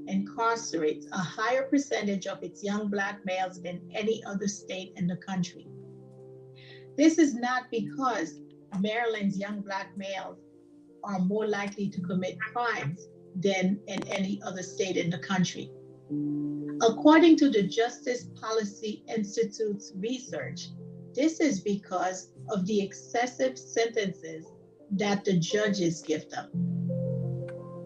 incarcerates a higher percentage of its young Black males than any other state in the country. This is not because Maryland's young Black males are more likely to commit crimes than in any other state in the country. According to the Justice Policy Institute's research, this is because of the excessive sentences that the judges give them.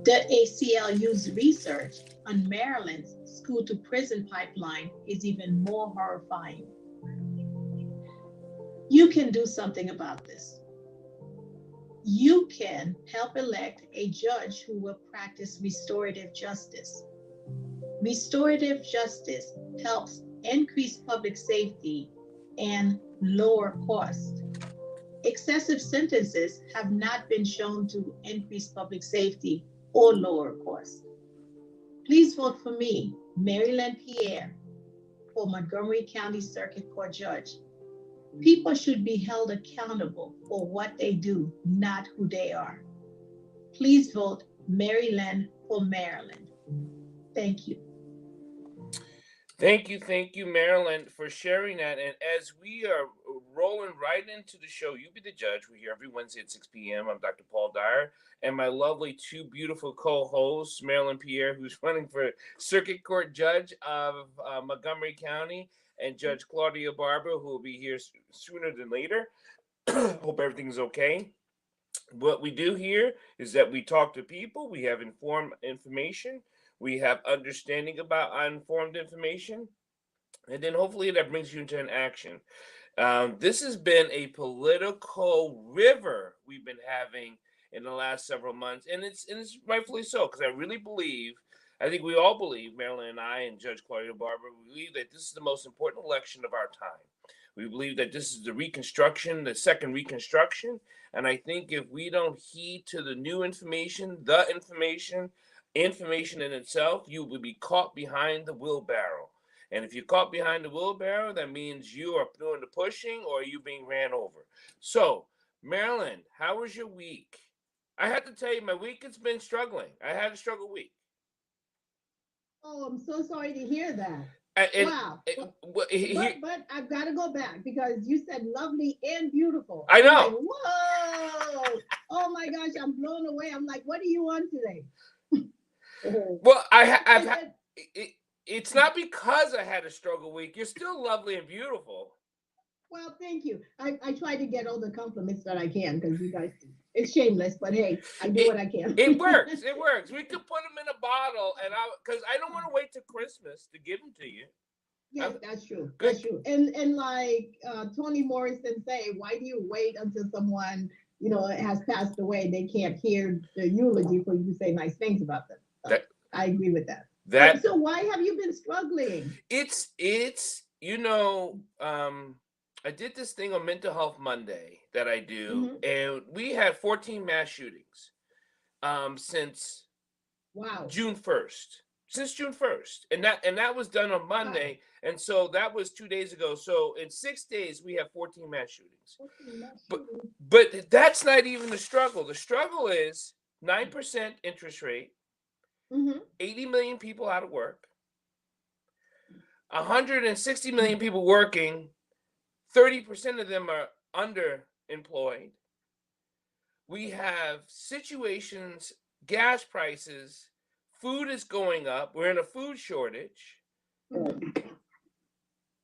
The ACLU's research on Maryland's school to prison pipeline is even more horrifying. You can do something about this. You can help elect a judge who will practice restorative justice. Restorative justice helps increase public safety and lower costs. Excessive sentences have not been shown to increase public safety or lower costs. Please vote for me, Marylin Pierre, for Montgomery County Circuit Court Judge. People should be held accountable for what they do, not who they are. Please vote Marylin for Maryland. Thank you. Thank you, Marylin, for sharing that. And as we are rolling right into the show, You Be the Judge. We're here every Wednesday at 6 p.m. I'm Dr. Paul Dyer, and my lovely two beautiful co-hosts, Marylin Pierre, who's running for Circuit Court Judge of Montgomery County, and Judge Claudia Barber, who will be here sooner than later. Hope everything's okay. What we do here is that we talk to people, we have informed information, we have understanding about uninformed information, and then hopefully that brings you into an action. This has been a political river we've been having in the last several months, and it's rightfully so, because I really believe, I think we all believe, Marylin and I and Judge Claudia Barber, we believe that this is the most important election of our time. We believe that this is the Reconstruction, the second Reconstruction, and I think if we don't heed to the new information, information in itself, you will be caught behind the wheelbarrow. And if you're caught behind the wheelbarrow, that means you are doing the pushing or you being ran over. So, Marylin, how was your week? I have to tell you, my week has been struggling. I had a struggle week. Oh, I'm so sorry to hear that. Wow. But I've got to go back because you said lovely and beautiful. I know. Like, whoa. Oh my gosh, I'm blown away. I'm like, what are you on today? Well, it's not because I had a struggle week. You're still lovely and beautiful. Well, thank you. I try to get all the compliments that I can because you guys, it's shameless, but hey, I do what I can. It works. It works. We could put them in a bottle, and because I don't want to wait till Christmas to give them to you. Yes, that's true. Good. That's true. And like Toni Morrison say, why do you wait until someone has passed away? They can't hear the eulogy for you to say nice things about them. So I agree with that. So why have you been struggling? It's I did this thing on Mental Health Monday that I do, and we had 14 mass shootings since June 1st. Since June 1st. And that was done on Monday. Wow. And so that was 2 days ago. So in 6 days, we have 14 mass shootings. But that's not even the struggle. The struggle is 9% interest rate, 80 million people out of work, 160 million people working, 30% of them are underemployed. We have situations, gas prices, food is going up. We're in a food shortage.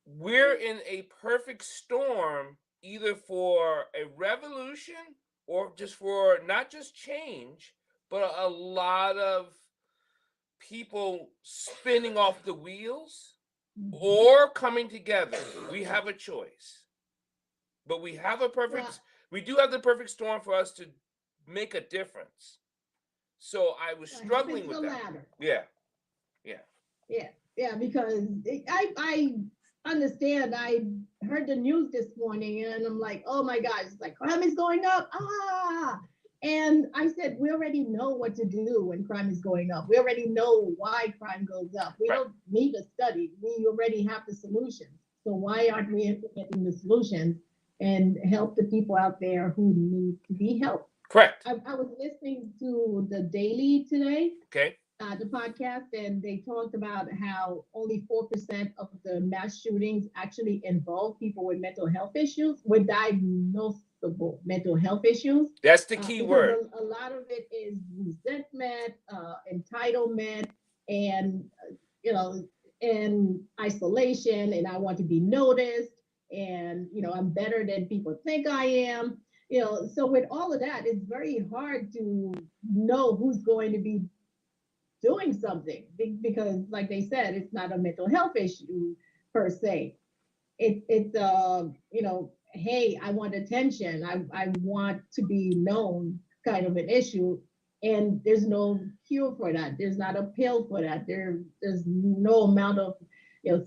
We're in a perfect storm, either for a revolution or just for not just change, but a lot of people spinning off the wheels or coming together. We have a choice. But we have we do have the perfect storm for us to make a difference. So I was struggling with that. Ladder. Yeah, because I understand. I heard the news this morning and I'm like, oh my gosh, it's like crime is going up. And I said, we already know what to do when crime is going up. We already know why crime goes up. We don't need a study. We already have the solutions. So why aren't we implementing the solutions and help the people out there who need to be helped? Correct. I was listening to the Daily today. Okay. the podcast, and they talked about how only 4% of the mass shootings actually involve people with mental health issues, with diagnosable mental health issues, That's the key because word. a lot of it is resentment, entitlement, and you know, and isolation, and I want to be noticed, and I'm better than people think I am. So with all of that, it's very hard to know who's going to be doing something because, like they said, it's not a mental health issue per se. It's hey, I want attention. I want to be known, kind of an issue, and there's no cure for that. There's not a pill for that. There's no amount of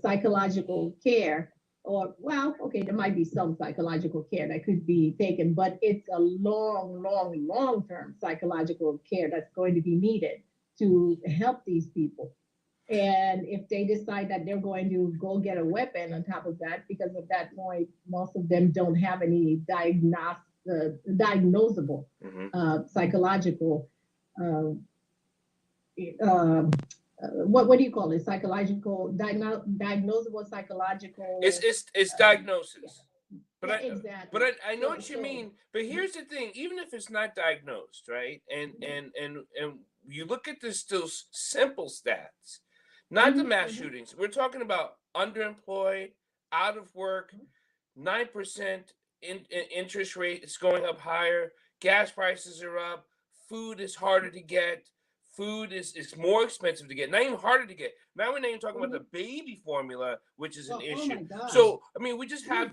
psychological care. Or, well, okay, there might be some psychological care that could be taken, but it's a long term psychological care that's going to be needed to help these people. And if they decide that they're going to go get a weapon on top of that, because at that point, most of them don't have any diagnosable psychological, uh, what do you call it? Psychological, diagnosable psychological. It's diagnosis. But Yeah, I exactly. I know what you mean. But here's the thing: even if it's not diagnosed, right? And you look at this still simple stats, not the mass shootings. We're talking about underemployed, out of work, 9% interest rate is going up higher. Gas prices are up. Food is harder to get. Food is more expensive to get. Not even harder to get. Now we're not even talking about the baby formula, which is an issue. My gosh. So I mean,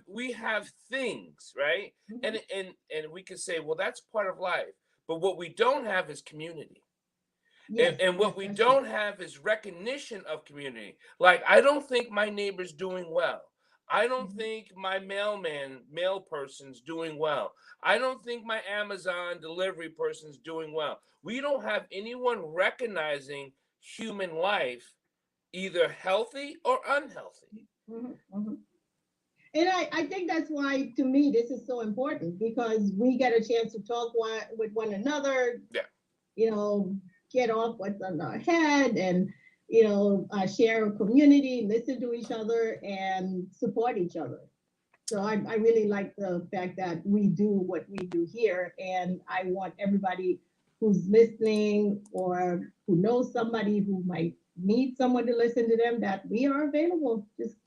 we have things, right? And we can say, well, that's part of life. But what we don't have is community. Yes, and what we don't have is recognition of community. Like, I don't think my neighbor's doing well. I don't think my mail person's doing well. I don't think my Amazon delivery person's doing well. We don't have anyone recognizing human life, either healthy or unhealthy. And I think that's why, to me, this is so important, because we get a chance to talk with one another, Yeah. Get off what's on our head, and share a community, listen to each other, and support each other. So I really like the fact that we do what we do here, and I want everybody who's listening or who knows somebody who might need someone to listen to them, that we are available. Just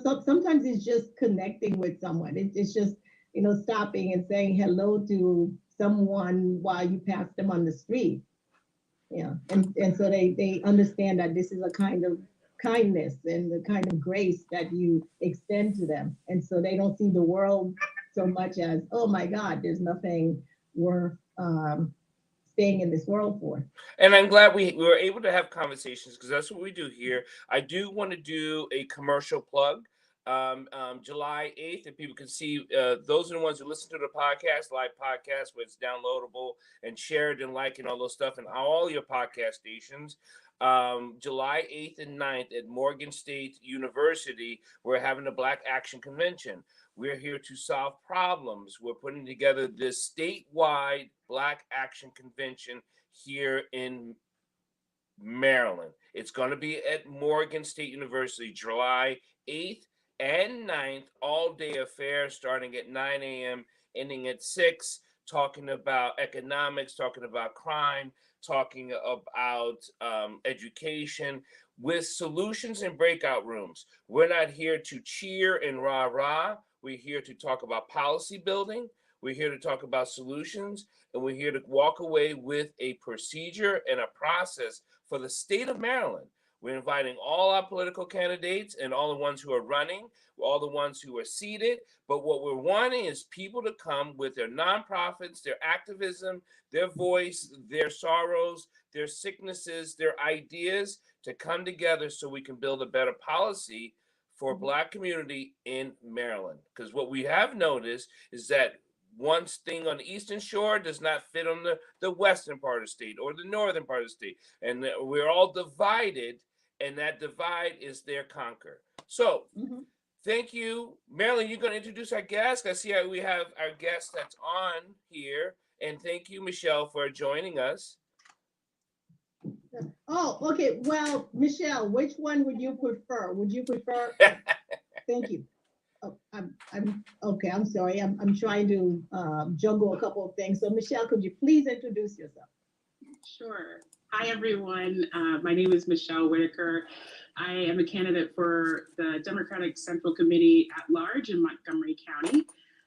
sometimes it's just connecting with someone. It's just stopping and saying hello to someone while you pass them on the street. Yeah, and so they understand that this is a kind of kindness and the kind of grace that you extend to them, and so they don't see the world so much as, oh my God, there's nothing worth staying in this world for. And I'm glad we were able to have conversations, because that's what we do here. I do want to do a commercial plug. July 8th, and people can see, those are the ones who listen to the podcast, live podcast, where it's downloadable and shared and like and all those stuff, and all your podcast stations. July 8th and 9th at Morgan State University, we're having a Black Action Convention. We're here to solve problems. We're putting together this statewide Black Action Convention here in Maryland. It's going to be at Morgan State University, July 8th and 9th, all-day affair starting at 9 a.m., ending at 6, talking about economics, talking about crime, talking about education, with solutions and breakout rooms. We're not here to cheer and rah-rah. We're here to talk about policy building. We're here to talk about solutions, and we're here to walk away with a procedure and a process for the state of Maryland. We're inviting all our political candidates and all the ones who are running, all the ones who are seated. But what we're wanting is people to come with their nonprofits, their activism, their voice, their sorrows, their sicknesses, their ideas, to come together so we can build a better policy for Black community in Maryland. Because what we have noticed is that one thing on the eastern shore does not fit on the western part of the state or the northern part of the state. And we're all divided, and that divide is their conquer. So thank you. Marylin, you're going to introduce our guest. I see we have our guest that's on here. And thank you, Michelle, for joining us. Oh, okay. Well, Michelle, which one would you prefer? Would you prefer? Thank you. Oh, I'm okay. I'm sorry. I'm trying to juggle a couple of things. So, Michelle, could you please introduce yourself? Sure. Hi, everyone. My name is Michelle Whitaker. I am a candidate for the Democratic Central Committee at large in Montgomery County.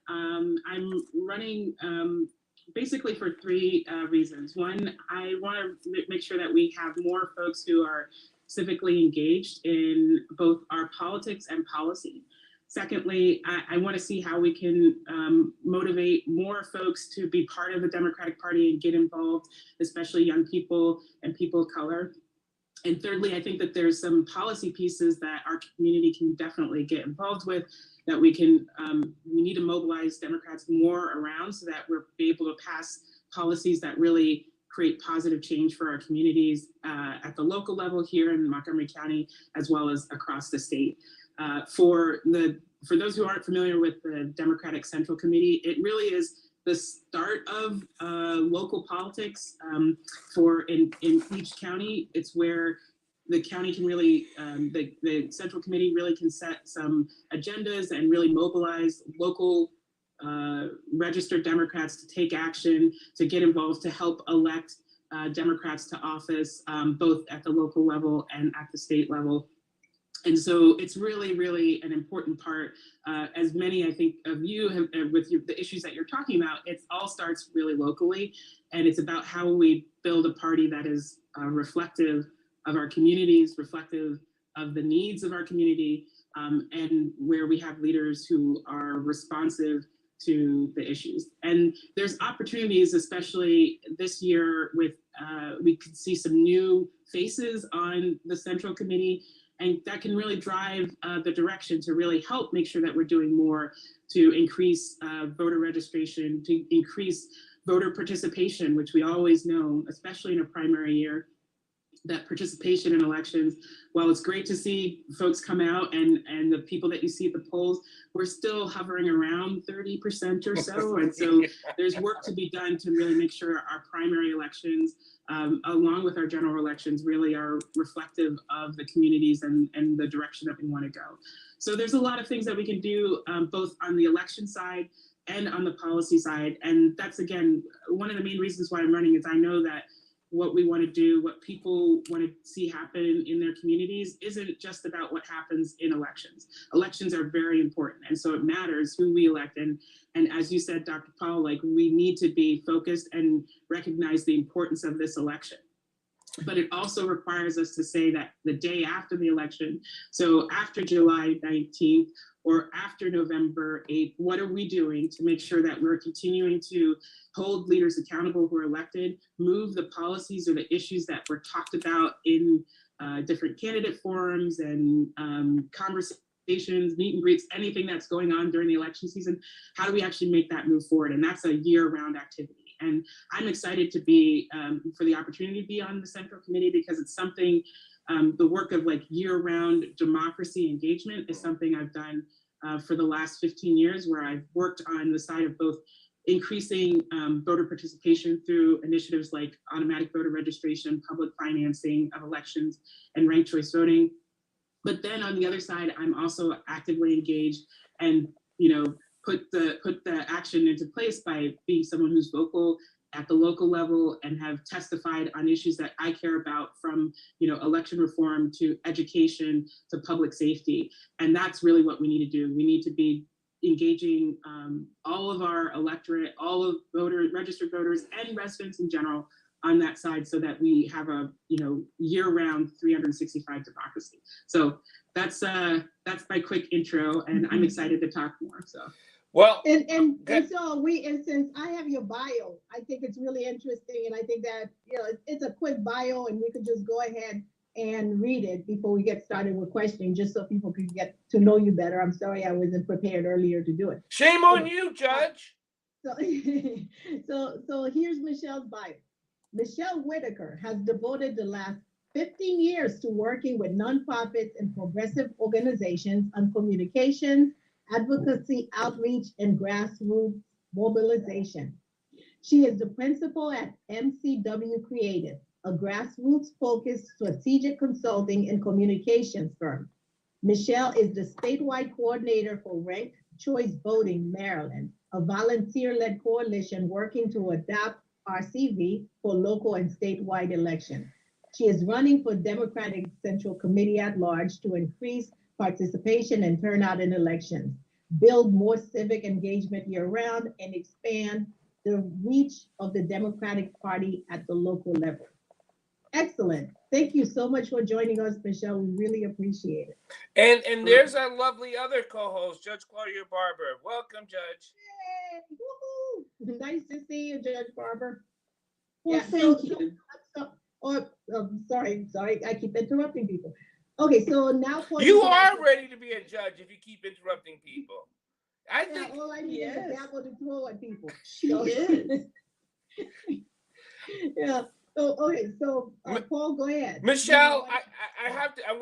I'm running basically for three reasons. One, I want to make sure that we have more folks who are civically engaged in both our politics and policy. Secondly, I want to see how we can motivate more folks to be part of the Democratic Party and get involved, especially young people and people of color. And thirdly, I think that there's some policy pieces that our community can definitely get involved with, that we need to mobilize Democrats more around so that we're able to pass policies that really create positive change for our communities at the local level here in Montgomery County, as well as across the state. For those who aren't familiar with the Democratic Central Committee, it really is the start of local politics in each county. It's where the county can really, the Central Committee really can set some agendas and really mobilize local registered Democrats to take action, to get involved, to help elect Democrats to office, both at the local level and at the state level. And so it's really, really an important part. As many, I think, of you have with the issues that you're talking about, it all starts really locally. And it's about how we build a party that is reflective of our communities, reflective of the needs of our community, and where we have leaders who are responsive to the issues. And there's opportunities, especially this year, with we could see some new faces on the Central Committee. And that can really drive the direction to really help make sure that we're doing more to increase voter registration, to increase voter participation, which we always know, especially in a primary year, that participation in elections, while it's great to see folks come out and the people that you see at the polls, we're still hovering around 30% or so. And so there's work to be done to really make sure our primary elections, along with our general elections, really are reflective of the communities and the direction that we want to go. So there's a lot of things that we can do, both on the election side and on the policy side. And that's, again, one of the main reasons why I'm running is I know that what we want to do, what people want to see happen in their communities isn't just about what happens in elections. Elections are very important. And so it matters who we elect. And as you said, Dr. Paul, like, we need to be focused and recognize the importance of this election. But it also requires us to say that the day after the election, so after July 19th or after November 8th, what are we doing to make sure that we're continuing to hold leaders accountable who are elected, move the policies or the issues that were talked about in different candidate forums and conversations, meet and greets, anything that's going on during the election season, how do we actually make that move forward? And that's a year-round activity. And I'm excited to be, for the opportunity to be on the Central Committee, because it's something, the work of like year-round democracy engagement is something I've done for the last 15 years, where I've worked on the side of both increasing voter participation through initiatives like automatic voter registration, public financing of elections, and ranked choice voting. But then on the other side, I'm also actively engaged and, put the action into place by being someone who's vocal at the local level and have testified on issues that I care about, from election reform to education to public safety. And that's really what we need to do. We need to be engaging all of our electorate, all of registered voters and residents in general on that side, so that we have a year-round 365 democracy. So that's my quick intro, and I'm excited to talk more. So. Well, and so since I have your bio, I think it's really interesting, and I think that it's a quick bio, and we could just go ahead and read it before we get started with questioning, just so people can get to know you better. I'm sorry I wasn't prepared earlier to do it. Shame on you, Judge. So here's Michelle's bio. Michelle Whitaker has devoted the last 15 years to working with nonprofits and progressive organizations on communications, advocacy, outreach, and grassroots mobilization. She is the principal at MCW Creative, a grassroots-focused strategic consulting and communications firm. Michelle is the statewide coordinator for Ranked Choice Voting Maryland, a volunteer-led coalition working to adopt RCV for local and statewide elections. She is running for Democratic Central Committee at large to increase participation and turnout in elections, build more civic engagement year-round, and expand the reach of the Democratic Party at the local level. Excellent. Thank you so much for joining us, Michelle. We really appreciate it. And there's our lovely other co-host, Judge Claudia Barber. Welcome, Judge. Yay! Woohoo! Nice to see you, Judge Barber. Well, Yeah, thank you. Sorry, I keep interrupting people. Okay, so now for You are ready to be a judge if you keep interrupting people. I yeah, think all I need is a gavel to throw at people. She is. Yeah. So okay, so Paul, go ahead. Michelle, I have to. I'm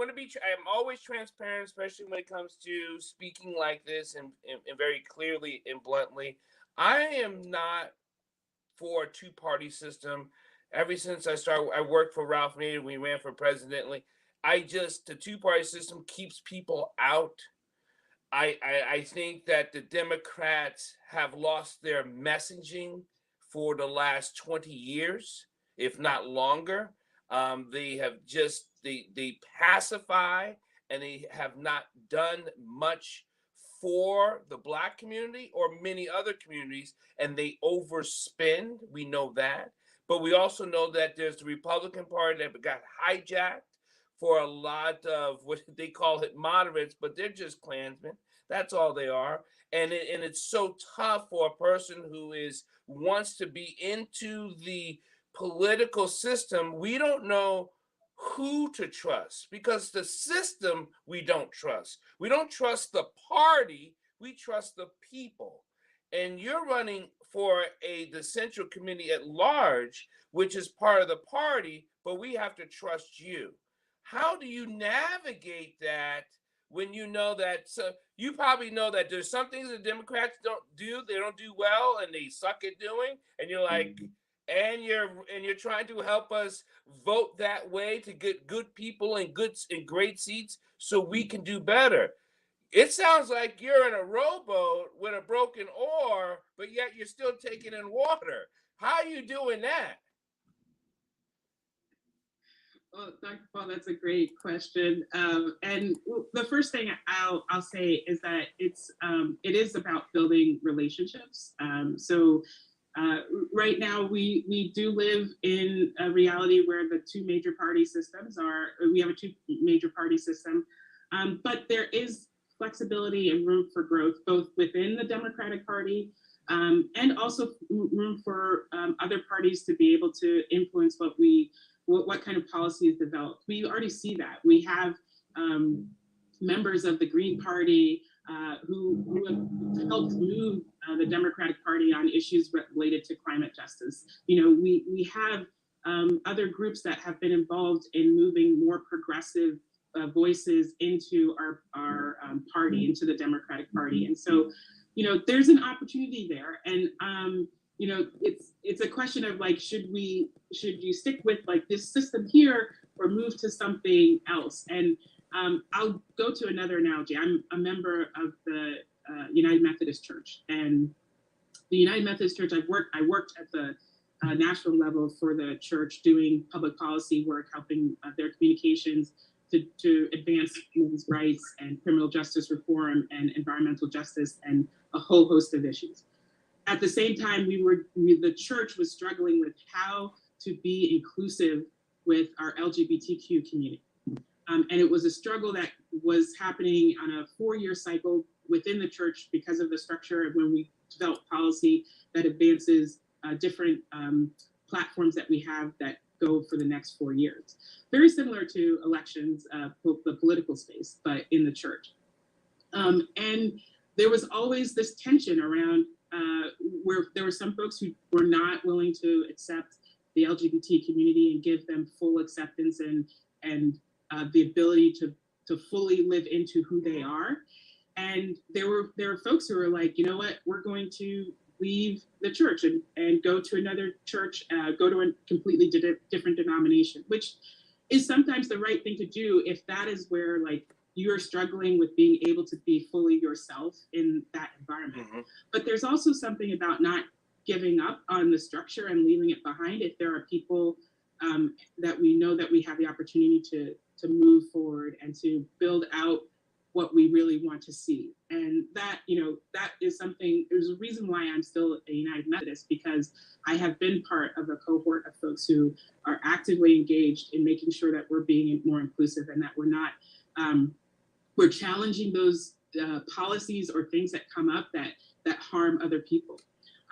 always transparent, especially when it comes to speaking like this and very clearly and bluntly. I am not for a two-party system. Ever since I worked for Ralph Nader, we ran for presidently. The two-party system keeps people out. I think that the Democrats have lost their messaging for the last 20 years, if not longer. They have just, they pacify, and they have not done much for the Black community or many other communities, and they overspend. We know that. But we also know that there's the Republican Party that got hijacked for a lot of what they call it moderates, but they're just Klansmen. That's all they are. And it's so tough for a person who wants to be into the political system. We don't know who to trust, because the system we don't trust. We don't trust the party, we trust the people. And you're running for the Central Committee at large, which is part of the party, but we have to trust you. How do you navigate that when you know that? So you probably know that there's some things the Democrats don't do, they don't do well, and they suck at doing, and you're like, and you're trying to help us vote that way to get good people and great seats so we can do better. It sounds like you're in a rowboat with a broken oar, but yet you're still taking in water. How are you doing that? Well, Dr. Paul, that's a great question. And the first thing I'll say is that it is about building relationships. So right now we do live in a reality where the two major party systems we have a two major party system, but there is flexibility and room for growth, both within the Democratic Party and also room for other parties to be able to influence what kind of policy is developed. We already see that. We have members of the Green Party who have helped move the Democratic Party on issues related to climate justice. You know, we have other groups that have been involved in moving more progressive voices into our party, into the Democratic Party. And so, you know, there's an opportunity there. And you know, it's a question of like, should you stick with like this system here or move to something else? And I'll go to another analogy. I'm a member of the United Methodist Church, and the United Methodist Church, I worked at the national level for the church, doing public policy work, helping their communications to advance women's rights and criminal justice reform and environmental justice and a whole host of issues. At the same time, the church was struggling with how to be inclusive with our LGBTQ community. And it was a struggle that was happening on a 4-year cycle within the church because of the structure of when we develop policy that advances different platforms that we have that go for the next 4 years. Very similar to elections, the political space, but in the church. And there was always this tension around where there were some folks who were not willing to accept the LGBT community and give them full acceptance and the ability to fully live into who they are. And there were folks who were like, you know what, we're going to leave the church and go to another church, go to a completely different denomination, which is sometimes the right thing to do if that is where like you're struggling with being able to be fully yourself in that environment. Mm-hmm. But there's also something about not giving up on the structure and leaving it behind if there are people that we know that we have the opportunity to move forward and to build out what we really want to see. And that, you know, that is something, there's a reason why I'm still a United Methodist, because I have been part of a cohort of folks who are actively engaged in making sure that we're being more inclusive and that we're not, we're challenging those policies or things that come up that harm other people.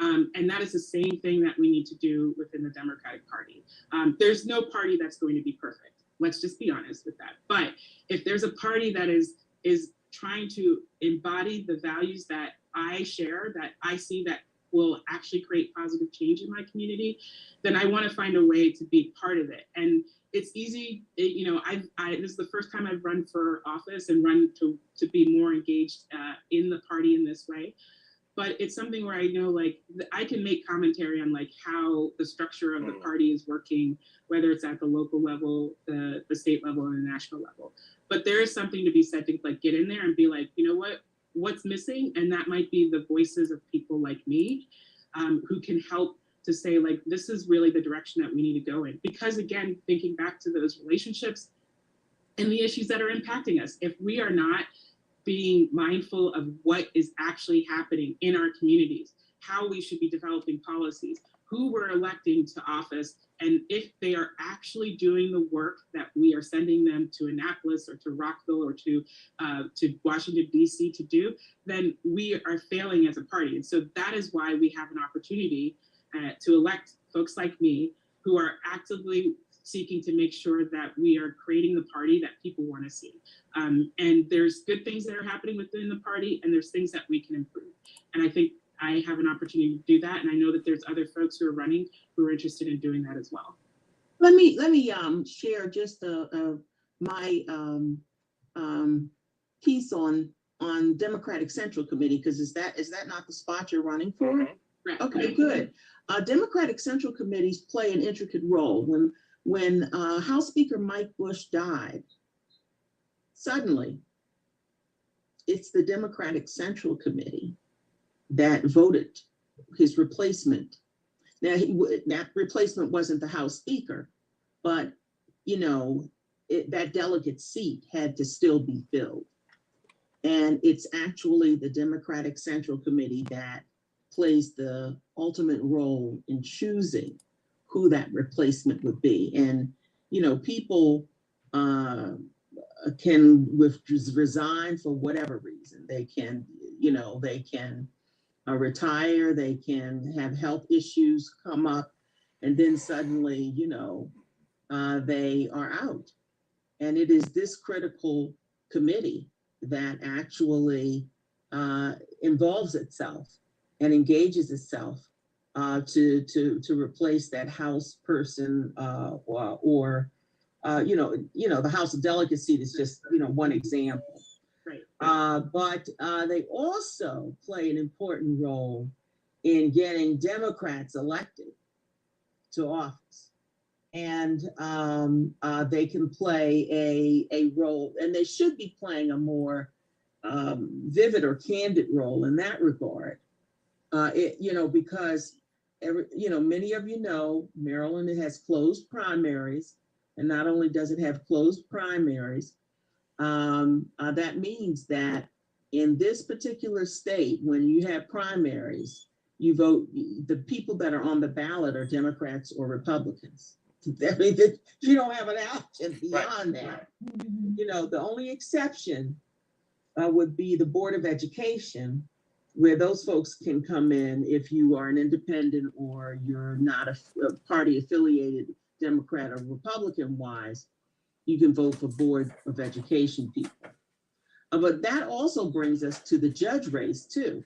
And that is the same thing that we need to do within the Democratic Party. There's no party that's going to be perfect. Let's just be honest with that. But if there's a party that is trying to embody the values that I share, that I see that will actually create positive change in my community, then I want to find a way to be part of it. And it's easy, you know, this is the first time I've run for office and run to be more engaged in the party in this way. But it's something where I know, like, I can make commentary on like how the structure of the party is working, whether it's at the local level, the state level, and the national level. But there is something to be said to like get in there and be like, you know what's missing? And that might be the voices of people like me who can help to say, like, this is really the direction that we need to go in. Because again, thinking back to those relationships and the issues that are impacting us, if we are not being mindful of what is actually happening in our communities, how we should be developing policies, who we're electing to office, and if they are actually doing the work that we are sending them to Annapolis or to Rockville or to Washington, D.C. to do, then we are failing as a party. And so that is why we have an opportunity to elect folks like me who are actively seeking to make sure that we are creating the party that people want to see. And there's good things that are happening within the party, and there's things that we can improve. And I think I have an opportunity to do that. And I know that there's other folks who are running who are interested in doing that as well. Let me share just my piece on Democratic Central Committee, because is that not the spot you're running for? Mm-hmm. Right. Okay, good. Democratic Central Committees play an intricate role. When House Speaker Mike Bush died, suddenly it's the Democratic Central Committee that voted his replacement. Now, that replacement wasn't the House Speaker, but, you know, that delegate seat had to still be filled. And it's actually the Democratic Central Committee that plays the ultimate role in choosing who that replacement would be. And, you know, people can resign for whatever reason. They can, you know, they can retire, they can have health issues come up, and then suddenly, you know, they are out. And it is this critical committee that actually involves itself and engages itself to replace that House person or the House of Delegates seat is just, you know, one example. Right. But they also play an important role in getting Democrats elected to office. And they can play a role, and they should be playing a more vivid or candid role in that regard. Because many of you know, Maryland has closed primaries, and not only does it have closed primaries, that means that in this particular state, when you have primaries, you vote, the people that are on the ballot are Democrats or Republicans. I mean, you don't have an option beyond that. You know, the only exception would be the Board of Education, where those folks can come in if you are an independent or you're not a party affiliated Democrat or Republican wise. You can vote for Board of Education people. But that also brings us to the judge race too,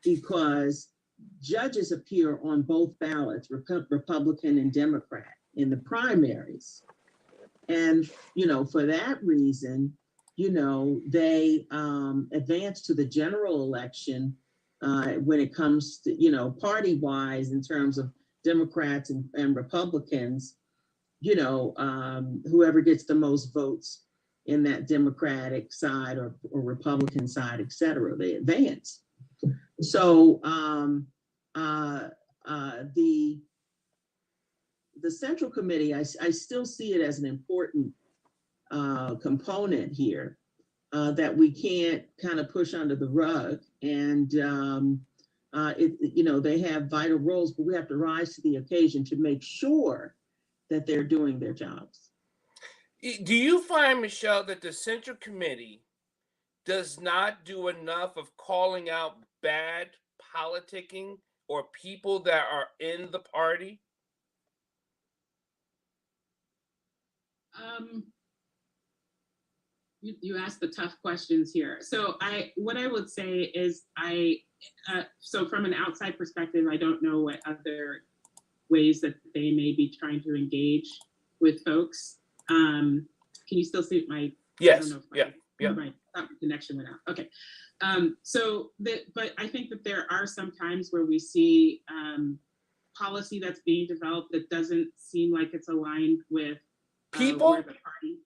because judges appear on both ballots, Republican and Democrat, in the primaries. And, you know, for that reason, you know, they advance to the general election when it comes to, you know, party-wise in terms of Democrats and Republicans, you know, whoever gets the most votes in that Democratic side or Republican side, et cetera, they advance. So the Central Committee, I still see it as an important component here that we can't kind of push under the rug. And you know, they have vital roles, but we have to rise to the occasion to make sure that they're doing their jobs. Do you find, Michelle, that the Central Committee does not do enough of calling out bad politicking or people that are in the party? You asked the tough questions here. So what I would say is so from an outside perspective, I don't know what other ways that they may be trying to engage with folks. Can you still see my? Yes. I don't know if my connection went out. Okay. But I think that there are some times where we see policy that's being developed that doesn't seem like it's aligned with people where the party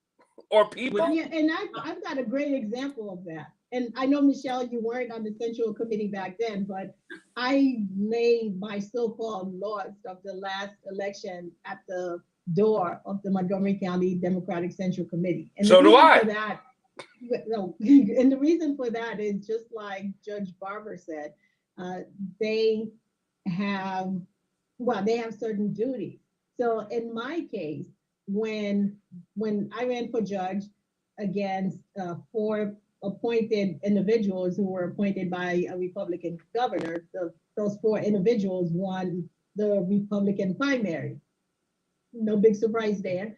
or people. Yeah, and I've got a great example of that. And I know, Michelle, you weren't on the Central Committee back then, but I laid my so-called loss of the last election at the door of the Montgomery County Democratic Central Committee. And so do I. For that, no, and the reason for that is just like Judge Barber said, they have certain duties. So in my case, when I ran for judge against 4 appointed individuals who were appointed by a Republican governor, those 4 individuals won the Republican primary. No big surprise there.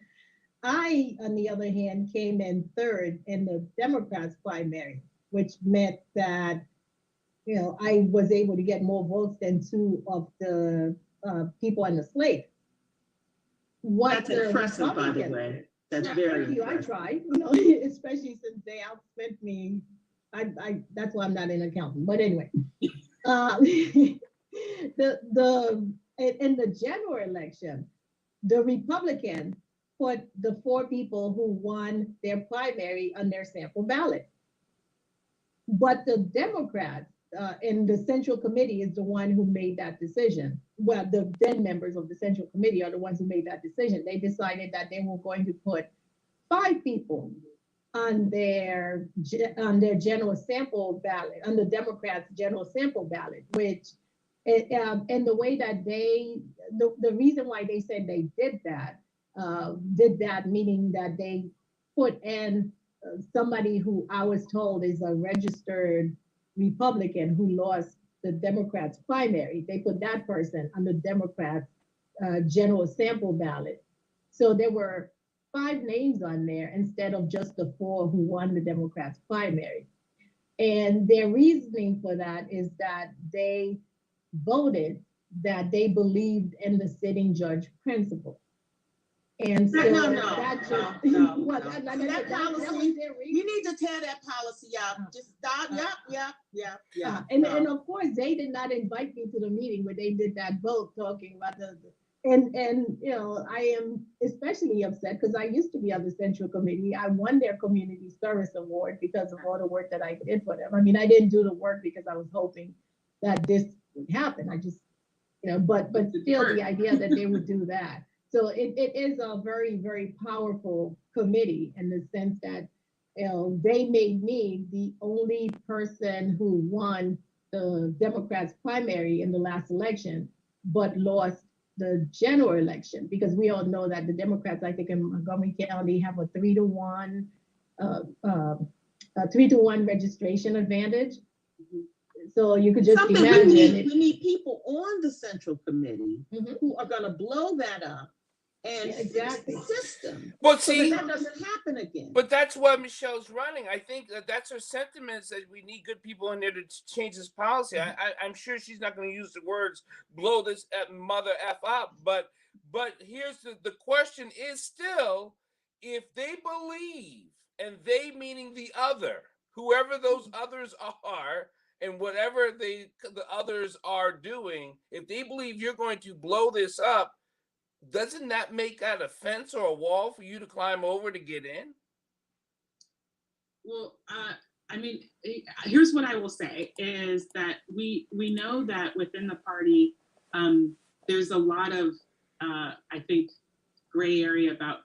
I, on the other hand, came in 3rd in the Democrats primary, which meant that, you know, I was able to get more votes than 2 of the people on the slate. That's impressive, by the way. That's very impressive. I tried, you know, especially since they outspent me. That's why I'm not an accountant. But anyway, in the general election, the Republican put the 4 people who won their primary on their sample ballot. But the Democrats in the Central Committee is the one who made that decision. Well, the then members of the Central Committee are the ones who made that decision. They decided that they were going to put 5 people on their general sample ballot, on the Democrats' general sample ballot, which, and the way that the reason why they said they did that, meaning that they put in somebody who I was told is a registered Republican who lost the Democrats' primary. They put that person on the Democrats' general sample ballot. So there were 5 names on there instead of just the 4 who won the Democrats' primary. And their reasoning for that is that they voted that they believed in the sitting judge principle. And so that policy, you need to tear that policy out. Just stop. Yeah. And of course, they did not invite me to the meeting where they did that vote talking about and you know, I am especially upset because I used to be on the Central Committee. I won their Community Service Award because of all the work that I did for them. I mean, I didn't do the work because I was hoping that this would happen. I just, you know, but still the idea that they would do that. So it is a very, very powerful committee in the sense that, you know, they made me the only person who won the Democrats' primary in the last election, but lost the general election, because we all know that the Democrats, I think in Montgomery County, have a 3-to-1 registration advantage. So you could just imagine we need people on the Central Committee who are going to blow that up and fix the system. Well, so see, that doesn't happen again. But that's why Michelle's running. I think that's her sentiments, that we need good people in there to change this policy. I'm sure she's not going to use the words "blow this mother f up," but here's the question is still, if they believe, and they meaning the other, whoever those others are, and whatever the others are doing, if they believe you're going to blow this up, doesn't that make that a fence or a wall for you to climb over to get in? Well, I mean, here's what I will say is that we know that within the party, there's a lot of, I think, gray area about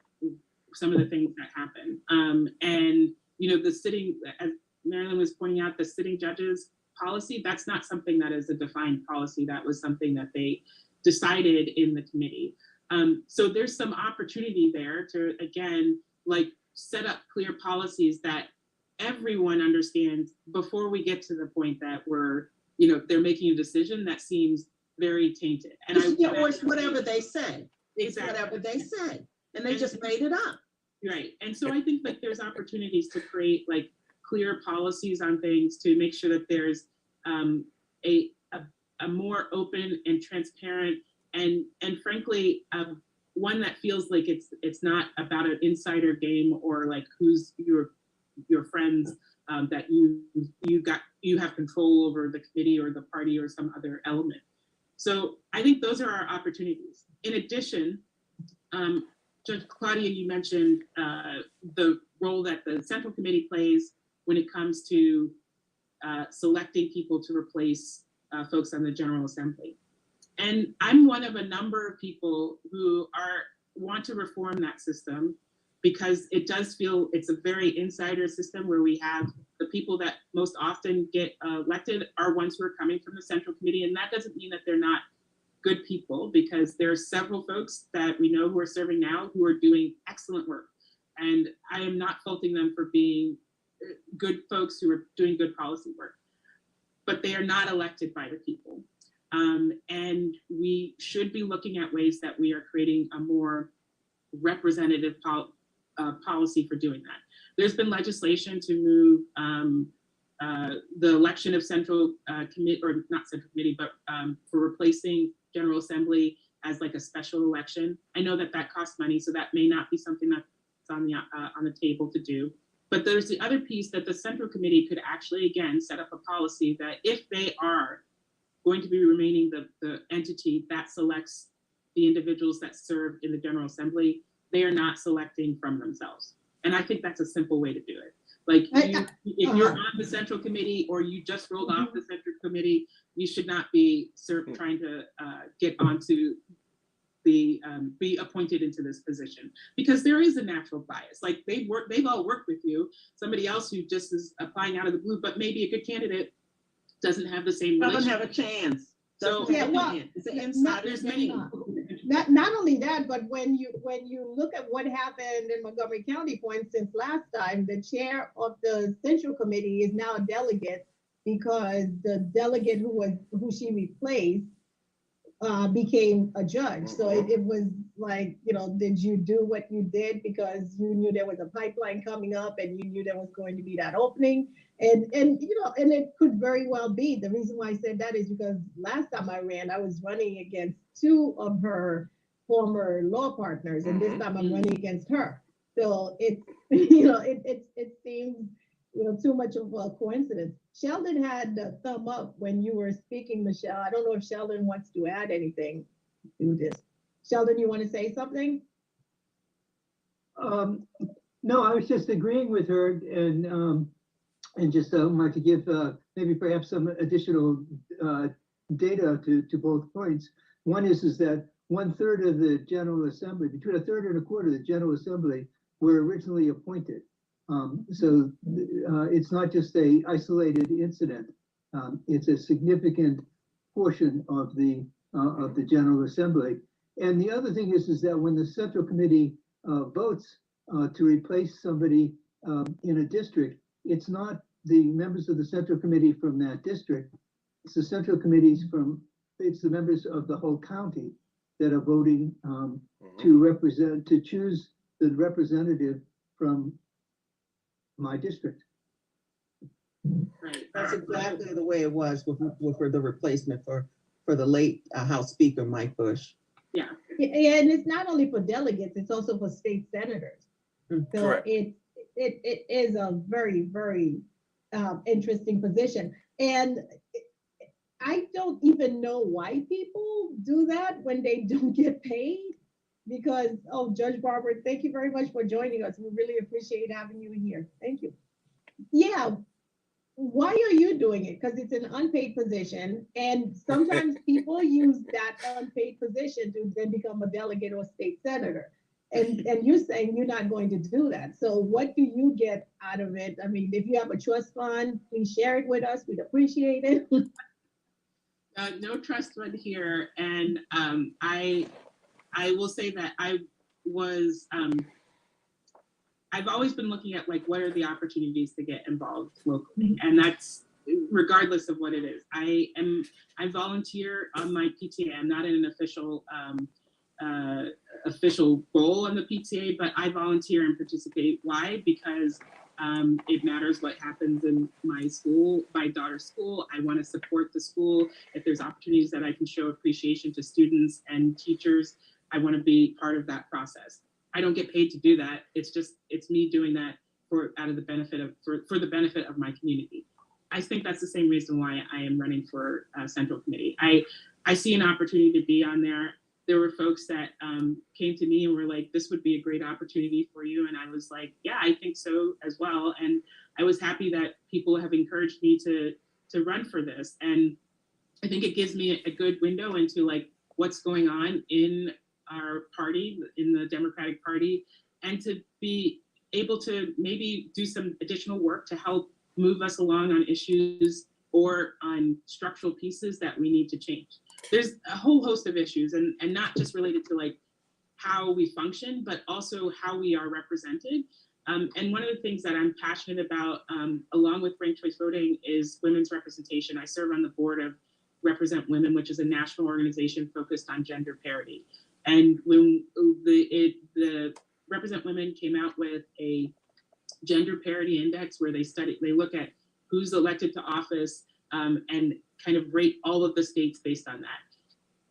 some of the things that happen. And, you know, the sitting, as Marylin was pointing out, the sitting judges policy, that's not something that is a defined policy. That was something that they decided in the committee. So there's some opportunity there to, again, like set up clear policies that everyone understands before we get to the point that we're, you know, they're making a decision that seems very tainted. And or it's whatever they said. It's exactly whatever they said. And they just made it up. Right. And so I think that there's opportunities to create like clear policies on things to make sure that there's a more open and transparent and frankly, one that feels like it's not about an insider game or like who's your friends that you have control over the committee or the party or some other element. So I think those are our opportunities. In addition, Judge Claudia, you mentioned the role that the Central Committee plays when it comes to selecting people to replace folks on the General Assembly. And I'm one of a number of people who want to reform that system because it does feel it's a very insider system where we have the people that most often get elected are ones who are coming from the Central Committee. And that doesn't mean that they're not good people, because there are several folks that we know who are serving now who are doing excellent work. And I am not faulting them for being good folks who are doing good policy work, but they are not elected by the people. And we should be looking at ways that we are creating a more representative policy for doing that. There's been legislation to move the election of Central Committee, or not Central Committee, but for replacing General Assembly as like a special election. I know that that costs money, so that may not be something that's on the table to do. But there's the other piece that the Central Committee could actually, again, set up a policy that if they are going to be remaining the entity that selects the individuals that serve in the General Assembly, they are not selecting from themselves. And I think that's a simple way to do it. Like if you're on the Central Committee or you just rolled off the Central Committee, you should not be trying to get onto the be appointed into this position, because there is a natural bias. Like they've all worked with you. Somebody else who just is applying out of the blue, but maybe a good candidate doesn't have the same doesn't have a chance. So yeah, well, it's an insider's game. Not only that, but when you look at what happened in Montgomery County, for instance, last time, the chair of the Central Committee is now a delegate because the delegate who she replaced became a judge. So it was like, you know, did you do what you did because you knew there was a pipeline coming up and you knew there was going to be that opening? And you know, and it could very well be. The reason why I said that is because last time I ran, I was running against two of her former law partners, and this time I'm running against her. So it's, you know, it seems, you know, too much of a coincidence. Sheldon had the thumb up when you were speaking, Michelle. I don't know if Sheldon wants to add anything to this. Sheldon, you want to say something? No, I was just agreeing with her, and just wanted to give maybe perhaps some additional data to both points. One is that 1/3 of the General Assembly, between 1/3 and 1/4 of the General Assembly, were originally appointed. So it's not just a isolated incident. It's a significant portion of the General Assembly. And the other thing is that when the Central Committee votes to replace somebody in a district, it's not the members of the Central Committee from that district. It's the Central Committees it's the members of the whole county that are voting to choose the representative from my district. Right. That's exactly the way it was for the replacement for the late House Speaker, Mike Bush. Yeah. And it's not only for delegates, it's also for state senators. So it is a very, very interesting position. And I don't even know why people do that when they don't get paid. Because, oh, Judge Barber, thank you very much for joining us. We really appreciate having you here. Thank you. Yeah, why are you doing it? Because it's an unpaid position. And sometimes people use that unpaid position to then become a delegate or state senator. And you're saying you're not going to do that. So what do you get out of it? I mean, if you have a trust fund, please share it with us. We'd appreciate it. No trust fund here, and I will say that I've always been looking at like what are the opportunities to get involved locally, and that's regardless of what it is. I volunteer on my PTA. I'm not in an official role on the PTA, but I volunteer and participate. Why? Because it matters what happens in my school, my daughter's school. I want to support the school. If there's opportunities that I can show appreciation to students and teachers, I want to be part of that process. I don't get paid to do that. It's me doing that for the benefit of my community. I think that's the same reason why I am running for Central Committee. I see an opportunity to be on there. There were folks that came to me and were like, this would be a great opportunity for you. And I was like, yeah, I think so as well. And I was happy that people have encouraged me to run for this. And I think it gives me a good window into like what's going on in our party, in the Democratic Party, and to be able to maybe do some additional work to help move us along on issues or on structural pieces that we need to change. There's a whole host of issues, and not just related to like how we function, but also how we are represented. And one of the things that I'm passionate about, along with ranked choice voting, is women's representation. I serve on the board of Represent Women, which is a national organization focused on gender parity. And when the Represent Women came out with a gender parity index where they look at who's elected to office and kind of rate all of the states based on that.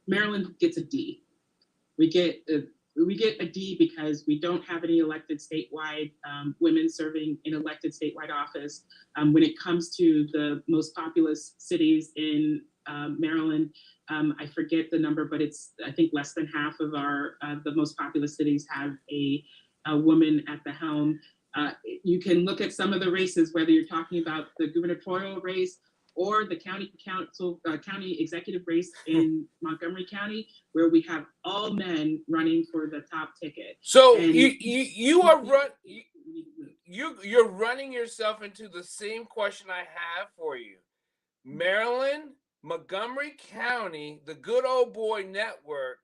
Maryland gets a D. We get a D because we don't have any elected statewide women serving in elected statewide office. When it comes to the most populous cities in Maryland, I forget the number, but it's I think less than half of the most populous cities have a woman at the helm. You can look at some of the races, whether you're talking about the gubernatorial race or the county executive race in Montgomery County, where we have all men running for the top ticket. So And you're running yourself into the same question I have for you. Maryland, Montgomery County, the good old boy network,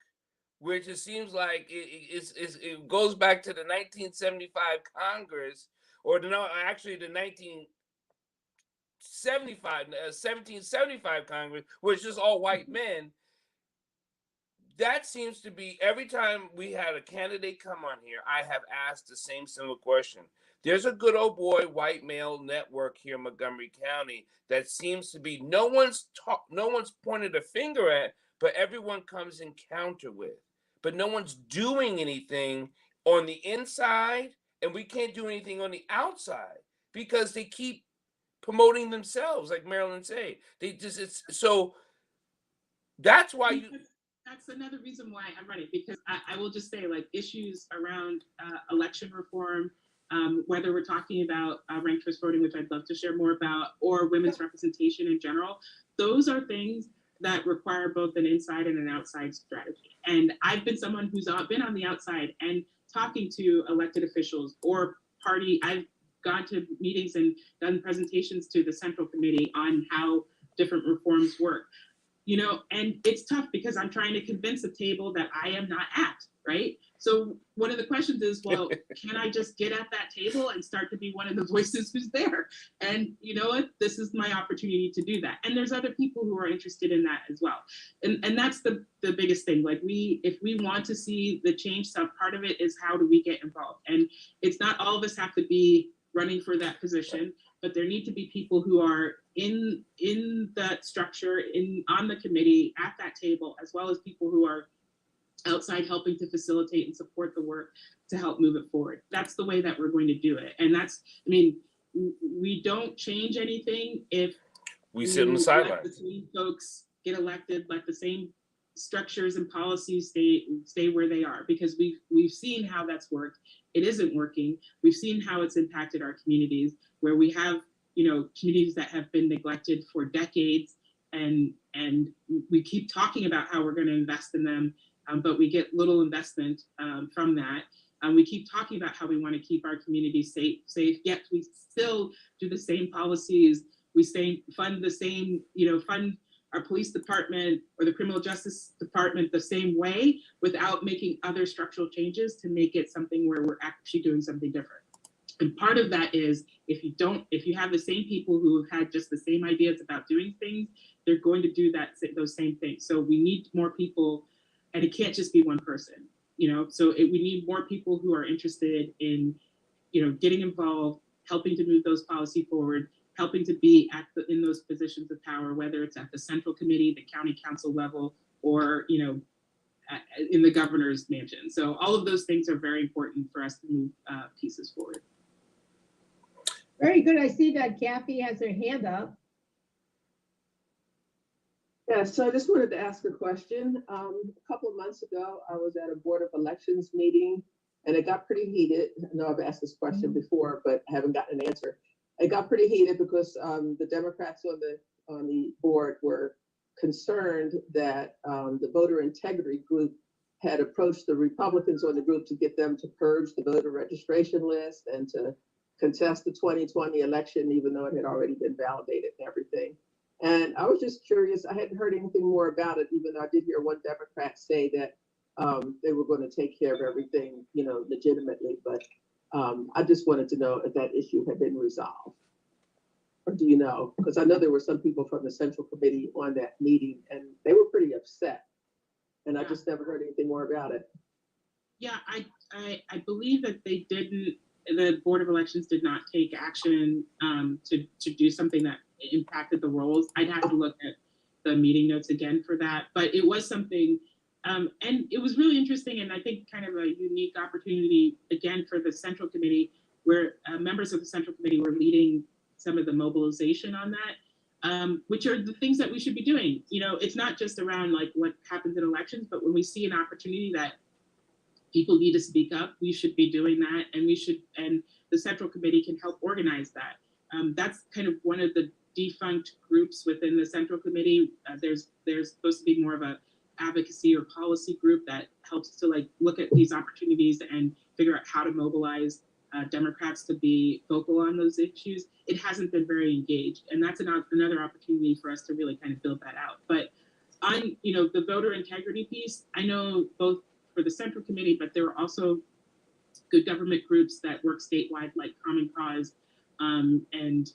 which it seems like it goes back to the 1975 Congress, or the 1775 Congress, which is all white men. That seems to be, every time we had a candidate come on here, I have asked the same similar question. There's a good old boy white male network here in Montgomery County that seems to be no one's pointed a finger at, but everyone comes in counter with. But no one's doing anything on the inside, and we can't do anything on the outside because they keep promoting themselves, like Marylin say. So that's why That's another reason why I'm running, because I will just say, like, issues around election reform, whether we're talking about ranked choice voting, which I'd love to share more about, or women's representation in general, those are things that require both an inside and an outside strategy. And I've been someone who's been on the outside and talking to elected officials or party. I've gone to meetings and done presentations to the Central Committee on how different reforms work. You know, and it's tough because I'm trying to convince a table that I am not at, right? So one of the questions is, well, can I just get at that table and start to be one of the voices who's there? And you know what? This is my opportunity to do that. And there's other people who are interested in that as well. And that's the biggest thing. Like if we want to see the change, some part of it is how do we get involved? And it's not all of us have to be running for that position, but there need to be people who are in that structure, on the committee, at that table, as well as people who are outside helping to facilitate and support the work to help move it forward. That's the way that we're going to do it. And we don't change anything if we sit on the let sidelines. the same folks get elected, let the same structures and policies stay where they are, because we've seen how that's worked. It isn't working. We've seen how it's impacted our communities, where we have, you know, communities that have been neglected for decades, and we keep talking about how we're going to invest in them, but we get little investment from that. We keep talking about how we want to keep our communities safe, yet we still do the same policies. We fund the same, you know, fund our police department or the criminal justice department the same way, without making other structural changes to make it something where we're actually doing something different. And part of that is, if you have the same people who have had just the same ideas about doing things, they're going to do those same things. So we need more people, and it can't just be one person, you know. So we need more people who are interested in, you know, getting involved, helping to move those policy forward, helping to be in those positions of power, whether it's at the central committee, the county council level, or, you know, in the governor's mansion. So all of those things are very important for us to move pieces forward. Very good. I see that Kathy has her hand up. Yeah, so I just wanted to ask a question. A couple of months ago, I was at a Board of Elections meeting, and it got pretty heated. I know I've asked this question before, but I haven't gotten an answer. It got pretty heated because the Democrats on the board were concerned that the voter integrity group had approached the Republicans on the group to get them to purge the voter registration list and to contest the 2020 election, even though it had already been validated and everything. And I was just curious. I hadn't heard anything more about it, even though I did hear one Democrat say that they were going to take care of everything, you know, legitimately. But I just wanted to know if that issue had been resolved. Or do you know? Because I know there were some people from the Central Committee on that meeting, and they were pretty upset. And I just never heard anything more about it. Yeah, I believe that they didn't. The Board of Elections did not take action to do something that impacted the rolls. I'd have to look at the meeting notes again for that, but it was something, and it was really interesting, and I think kind of a unique opportunity again for the Central Committee, where members of the Central Committee were leading some of the mobilization on that, which are the things that we should be doing. You know, it's not just around like what happens in elections, but when we see an opportunity that people need to speak up, we should be doing that, and the Central Committee can help organize that. That's kind of one of the defunct groups within the Central Committee. There's supposed to be more of a advocacy or policy group that helps to like look at these opportunities and figure out how to mobilize Democrats to be vocal on those issues. It hasn't been very engaged, and that's another opportunity for us to really kind of build that out. But on, you know, the voter integrity piece, I know both for the Central Committee, but there are also good government groups that work statewide, like Common Cause and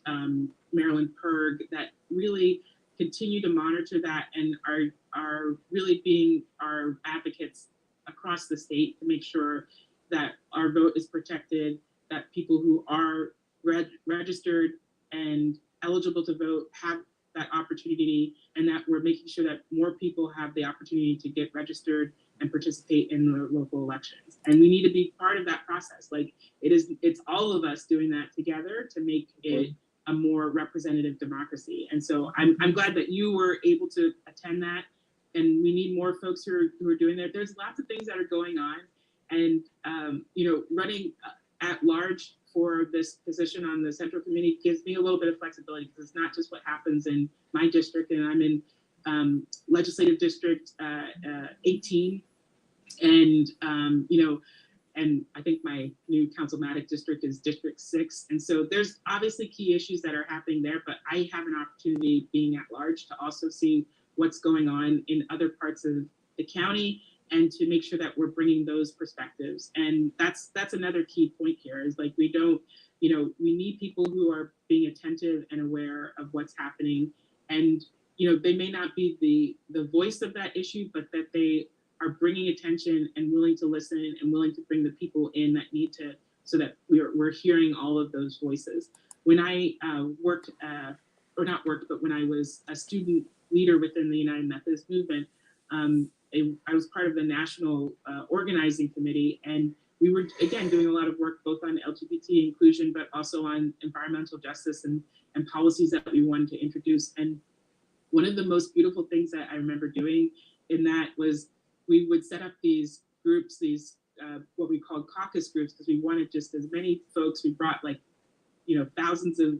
Marylin PERG, that really continue to monitor that and are really being our advocates across the state to make sure that our vote is protected, that people who are registered and eligible to vote have that opportunity, and that we're making sure that more people have the opportunity to get registered and participate in the local elections. And we need to be part of that process. Like it's all of us doing that together to make it a more representative democracy. And so I'm glad that you were able to attend that. And we need more folks who are doing that. There's lots of things that are going on, and you know, running at large for this position on the Central Committee gives me a little bit of flexibility, because it's not just what happens in my district, and I'm in legislative district 18, and you know, and I think my new councilmatic district is District 6, and so there's obviously key issues that are happening there, but I have an opportunity being at large to also see what's going on in other parts of the county, and to make sure that we're bringing those perspectives. And that's another key point here, is like, we don't, you know, we need people who are being attentive and aware of what's happening, and you know, they may not be the voice of that issue, but that they are bringing attention and willing to listen and willing to bring the people in that need to, so that we're hearing all of those voices. When I worked, or not worked, but when I was a student leader within the United Methodist Movement, I was part of the national organizing committee, and we were, again, doing a lot of work both on LGBT inclusion, but also on environmental justice and policies that we wanted to introduce. And one of the most beautiful things that I remember doing in that was we would set up these groups, these what we called caucus groups, because we wanted just as many folks. We brought like, thousands of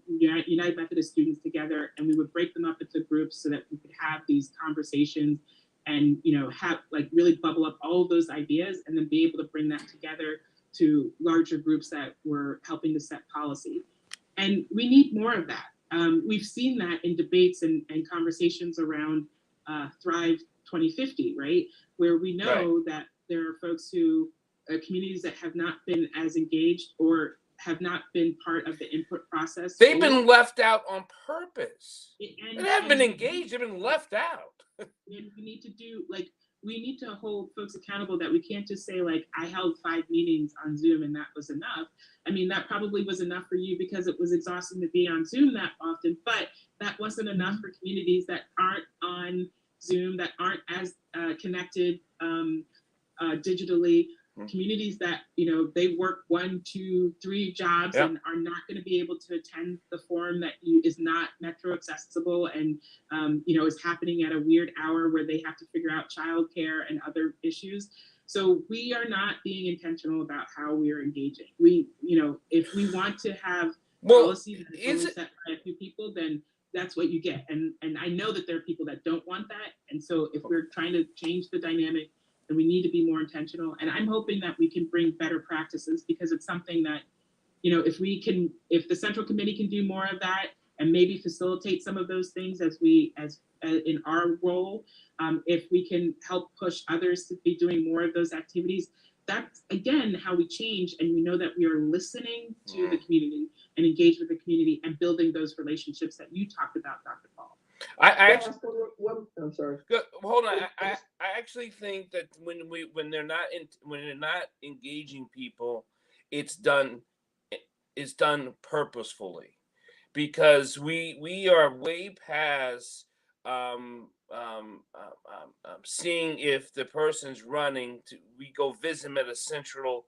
United Methodist students together, and we would break them up into groups so that we could have these conversations and, have like really bubble up all of those ideas and then be able to bring that together to larger groups that were helping to set policy. And we need more of that. We've seen that in debates and conversations around Thrive 2050, right? Where we know that there are folks who, communities that have not been as engaged or have not been part of the input process. They've been left out on purpose. They haven't been engaged, they've been left out. And we need to do, we need to hold folks accountable that we can't just say, I held 5 meetings on Zoom and that was enough. I mean, that probably was enough for you because it was exhausting to be on Zoom that often, but that wasn't enough for communities that aren't on Zoom, that aren't as connected digitally, communities that, they work 1, 2, 3 jobs and are not going to be able to attend the forum that is not metro accessible and, is happening at a weird hour where they have to figure out childcare and other issues. So we are not being intentional about how we are engaging. We, if we want to have policy that is only set by a few people, then that's what you get. And I know that there are people that don't want that. And so if we're trying to change the dynamic, then we need to be more intentional. And I'm hoping that we can bring better practices, because it's something that, if the Central Committee can do more of that and maybe facilitate some of those things as in our role, if we can help push others to be doing more of those activities, that's again how we change. And we know that we are listening to the community and engage with the community and building those relationships that you talked about, Dr. Paul. I'm sorry. Hold on. I actually think that when they're not engaging people, it's done purposefully, because we are way past seeing if the person's running. We go visit them at a central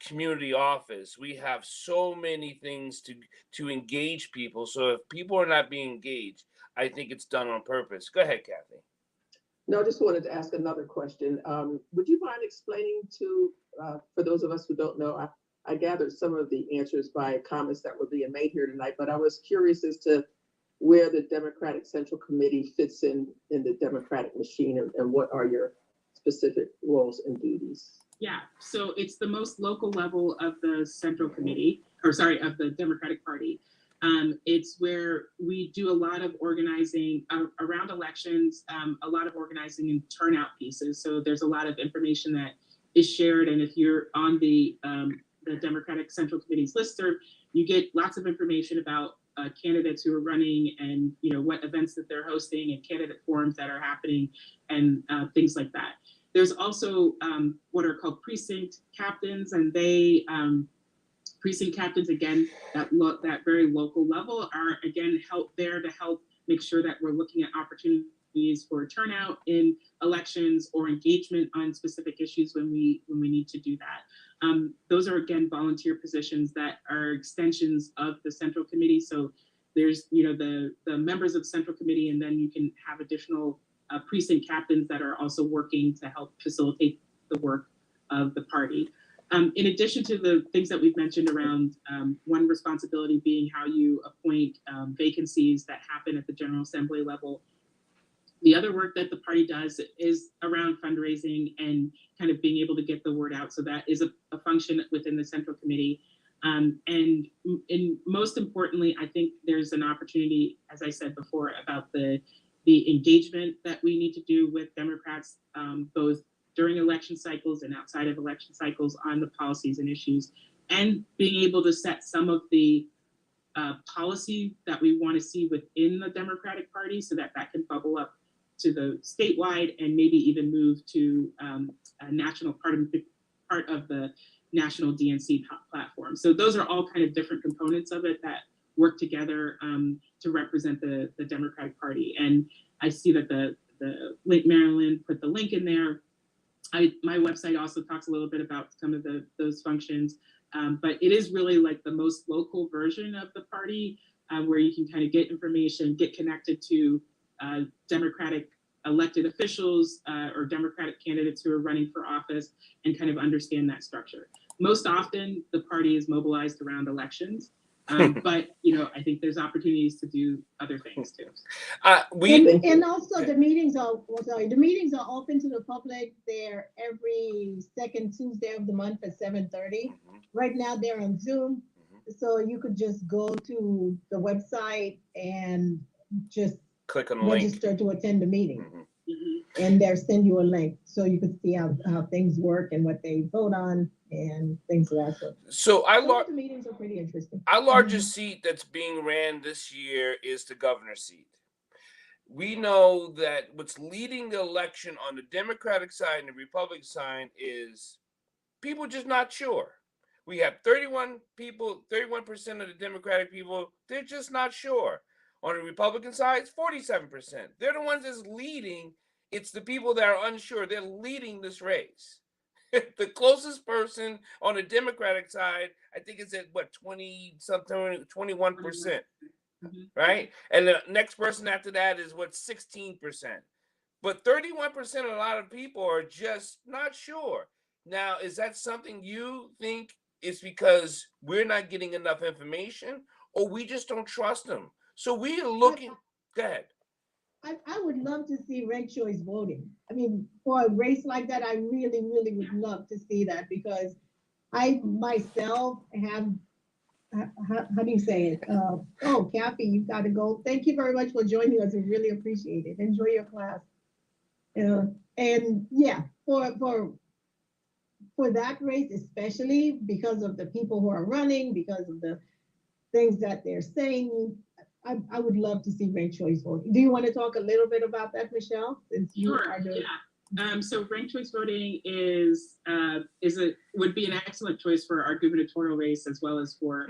community office. We have so many things to engage people. So if people are not being engaged, I think it's done on purpose. Go ahead, Kathy. No, I just wanted to ask another question. Would you mind explaining for those of us who don't know, I gathered some of the answers by comments that were being made here tonight, but I was curious as to where the Democratic Central Committee fits in the democratic machine, and what are your specific roles and duties? Yeah, so it's the most local level of the Central Committee, of the Democratic Party. It's where we do a lot of organizing around elections, a lot of organizing and turnout pieces. So there's a lot of information that is shared. And if you're on the Democratic Central Committee's listserv, you get lots of information about candidates who are running and, what events that they're hosting and candidate forums that are happening and things like that. There's also what are called Precinct Captains, and they Precinct Captains, again, that very local level, are again there to help make sure that we're looking at opportunities for turnout in elections or engagement on specific issues when we need to do that. Those are again volunteer positions that are extensions of the Central Committee. So there's the members of the Central Committee, and then you can have additional precinct captains that are also working to help facilitate the work of the party. In addition to the things that we've mentioned around one responsibility being how you appoint vacancies that happen at the General Assembly level, the other work that the party does is around fundraising and kind of being able to get the word out. So that is a function within the Central Committee. And most importantly, I think there's an opportunity, as I said before, about the engagement that we need to do with Democrats, both during election cycles and outside of election cycles, on the policies and issues, and being able to set some of the policy that we want to see within the Democratic Party so that can bubble up to the statewide and maybe even move to a national part of the national DNC platform. So those are all kind of different components of it that work together to represent the Democratic Party. And I see that the Marylin put the link in there. my website also talks a little bit about some of those functions, but it is really like the most local version of the party, where you can kind of get information, get connected to Democratic elected officials or Democratic candidates who are running for office, and kind of understand that structure. Most often, the party is mobilized around elections, but I think there's opportunities to do other things too. And also the meetings are open to the public. They're every second Tuesday of the month at 7:30. Right now they're on Zoom, so you could just go to the website and just click on the register link to attend the meeting. And they'll send you a link so you can see how things work and what they vote on and things of that sort. So the meetings are pretty interesting. Our largest seat that's being ran this year is the governor's seat. We know that what's leading the election on the Democratic side and the Republican side is people just not sure. We have 31% of the Democratic people, they're just not sure. On the Republican side, it's 47%. They're the ones that's leading. It's the people that are unsure. They're leading this race. The closest person on the Democratic side, I think it's at 21%, right? And the next person after that is 16%. But 31% of a lot of people are just not sure. Now, is that something you think is because we're not getting enough information, or we just don't trust them? So we are looking. Go ahead. I would love to see ranked choice voting. I mean, for a race like that, I really, really would love to see that, because I myself have, how do you say it? Oh, Kathy, you've got to go. Thank you very much for joining us. We really appreciate it. Enjoy your class. And yeah, for that race, especially because of the people who are running, because of the things that they're saying, I would love to see ranked choice voting. Do you want to talk a little bit about that, Michelle? Since you Sure. are the... Yeah. So ranked choice voting would be an excellent choice for our gubernatorial race, as well as for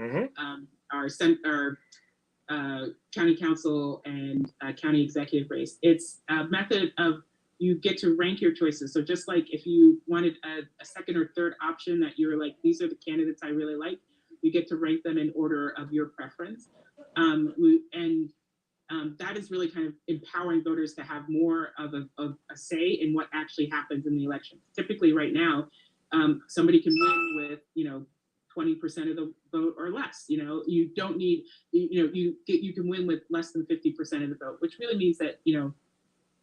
our county council and county executive race. It's a method of, you get to rank your choices. So just like if you wanted a second or third option that you were like, these are the candidates I really like, you get to rank them in order of your preference. That is really kind of empowering voters to have more of a say in what actually happens in the election. Typically right now, somebody can win with, 20% of the vote or less. You don't need, you can win with less than 50% of the vote, which really means that,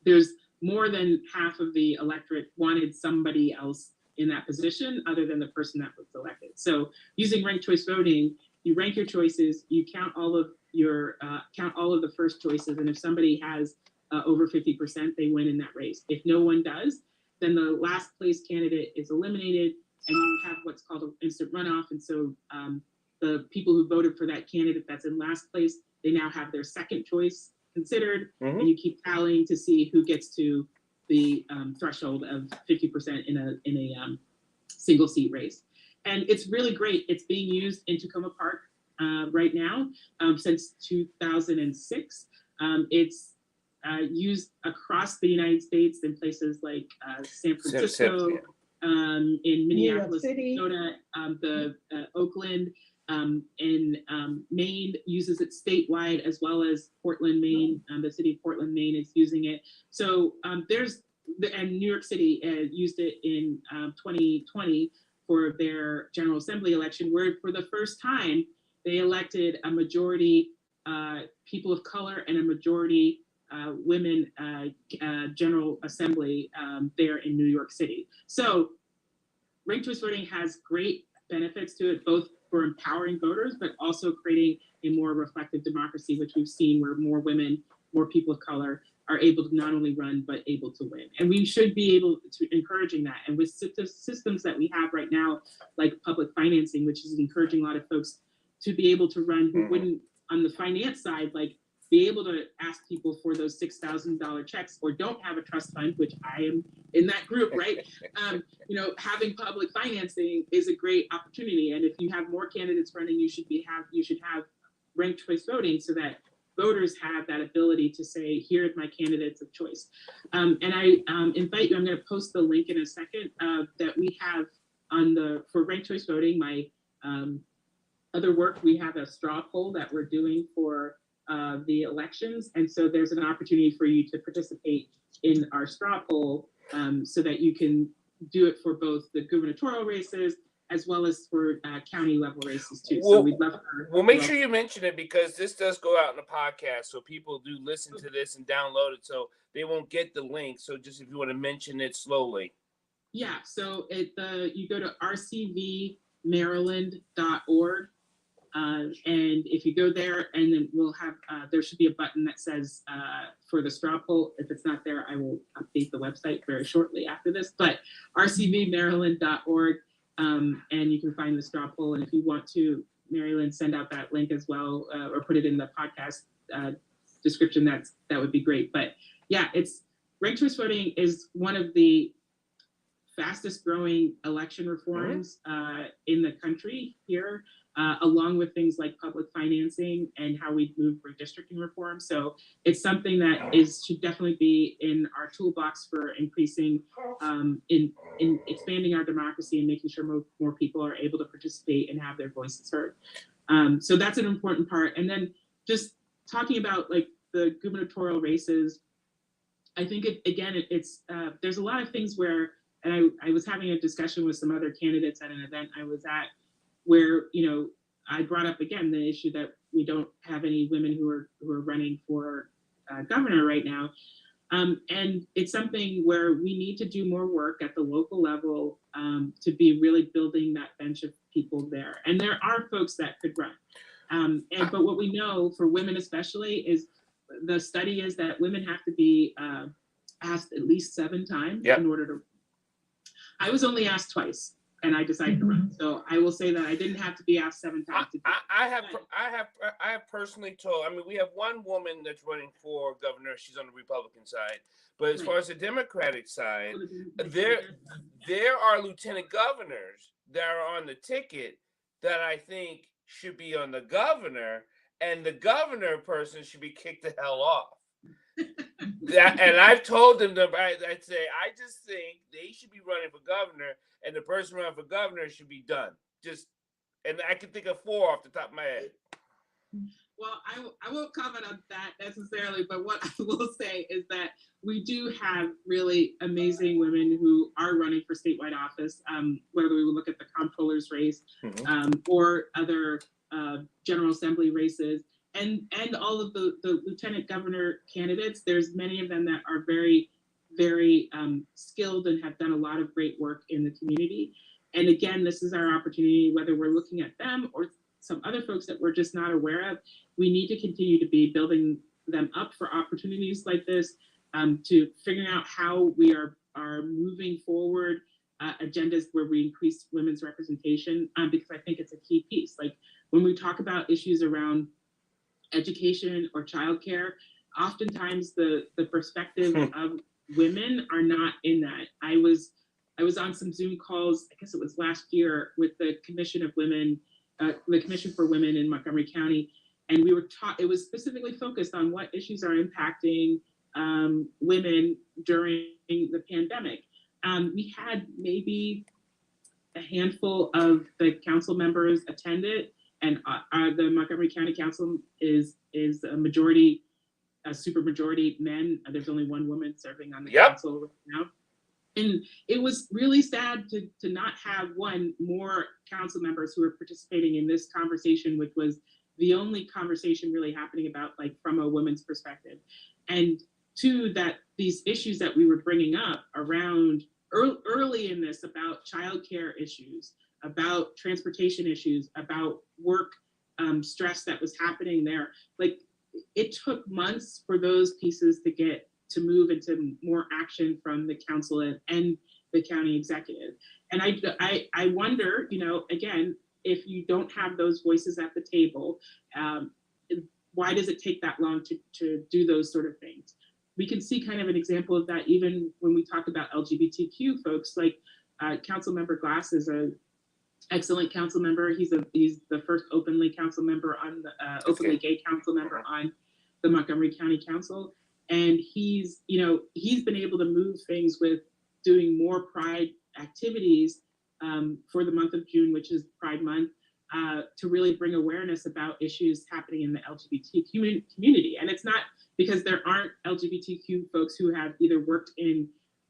there's more than half of the electorate wanted somebody else in that position other than the person that was elected. So using ranked choice voting, you rank your choices, you count all of the first choices, and if somebody has over 50%, they win in that race. If no one does, then the last place candidate is eliminated, and you have what's called an instant runoff. And so the people who voted for that candidate that's in last place, they now have their second choice considered, and you keep tallying to see who gets to the threshold of 50% in a single seat race. And it's really great. It's being used in Tacoma Park right now since 2006. It's used across the United States in places like San Francisco, in Minneapolis, Minnesota, Oakland, in Maine uses it statewide, as well as Portland, Maine. The city of Portland, Maine is using it. So and New York City used it in 2020 for their General Assembly election, where for the first time they elected a majority people of color and a majority women General Assembly there in New York City. So ranked choice voting has great benefits to it, both for empowering voters, but also creating a more reflective democracy, which we've seen where more women, more people of color are able to not only run, but able to win. And we should be able to encouraging that. And with the systems that we have right now, like public financing, which is encouraging a lot of folks to be able to run who wouldn't, on the finance side, like be able to ask people for those $6,000 checks, or don't have a trust fund, which I am in that group, right? Having public financing is a great opportunity. And if you have more candidates running, you should have ranked choice voting, so that voters have that ability to say, here are my candidates of choice. And I invite you, I'm going to post the link in a second that we have for ranked choice voting, my other work. We have a straw poll that we're doing for the elections. And so there's an opportunity for you to participate in our straw poll so that you can do it for both the gubernatorial races as well as for county level races too. So we'd love for. Well, make sure you mention it, because this does go out in the podcast, so people do listen to this and download it, so they won't get the link. So just if you want to mention it slowly. Yeah. So you go to rcvmaryland.org. And if you go there, and then we'll have, there should be a button that says for the straw poll. If it's not there, I will update the website very shortly after this, but rcvmaryland.org, and you can find the straw poll. And if you want to, Marylin, send out that link as well, or put it in the podcast description, that would be great. But yeah, ranked choice voting is one of the fastest growing election reforms in the country here, along with things like public financing and how we move redistricting reform. So it's something that should definitely be in our toolbox for increasing, in expanding our democracy and making sure more people are able to participate and have their voices heard. So that's an important part. And then just talking about like the gubernatorial races, I think it's there's a lot of things where, and I was having a discussion with some other candidates at an event I was at, where, I brought up again the issue that we don't have any women who are running for governor right now. And it's something where we need to do more work at the local level to be really building that bench of people there. And there are folks that could run. But what we know for women especially is the study is that women have to be asked at least 7 times in order to. I was only asked twice, and I decided to run. So I will say that I didn't have to be asked 7 times. I have personally told. I mean, we have one woman that's running for governor. She's on the Republican side, but as far as the Democratic side, there are lieutenant governors that are on the ticket that I think should be on the governor, and the governor person should be kicked the hell off. And I've told them that I'd say, I just think they should be running for governor, and the person running for governor should be done. And I can think of 4 off the top of my head. Well, I won't comment on that necessarily, but what I will say is that we do have really amazing women who are running for statewide office, whether we look at the comptroller's race or other General Assembly races. And all of the lieutenant governor candidates, there's many of them that are very, very skilled and have done a lot of great work in the community. And again, this is our opportunity, whether we're looking at them or some other folks that we're just not aware of, we need to continue to be building them up for opportunities like this, to figuring out how we are moving forward agendas where we increase women's representation, because I think it's a key piece. Like when we talk about issues around education or childcare, oftentimes the perspective of women are not in that. I was on some Zoom calls, I guess it was last year, with the Commission of Women, the Commission for Women in Montgomery County, and we were it was specifically focused on what issues are impacting women during the pandemic. We had maybe a handful of the council members attended, and the Montgomery County Council is a majority, a super majority men. There's only one woman serving on the council right now. And it was really sad to not have more council members who were participating in this conversation, which was the only conversation really happening about, like, from a woman's perspective. And 2, that these issues that we were bringing up around early in this, about childcare issues, about transportation issues, about work stress that was happening there. Like, it took months for those pieces to move into more action from the council and the county executive. And I wonder, again, if you don't have those voices at the table, why does it take that long to do those sort of things? We can see kind of an example of that even when we talk about LGBTQ folks. Like Councilmember Glass is an excellent council member. He's the first openly council member on the openly gay council member on the Montgomery County Council. And he's been able to move things with doing more Pride activities for the month of June, which is Pride Month, to really bring awareness about issues happening in the LGBT community. And it's not because there aren't LGBTQ folks who have either worked in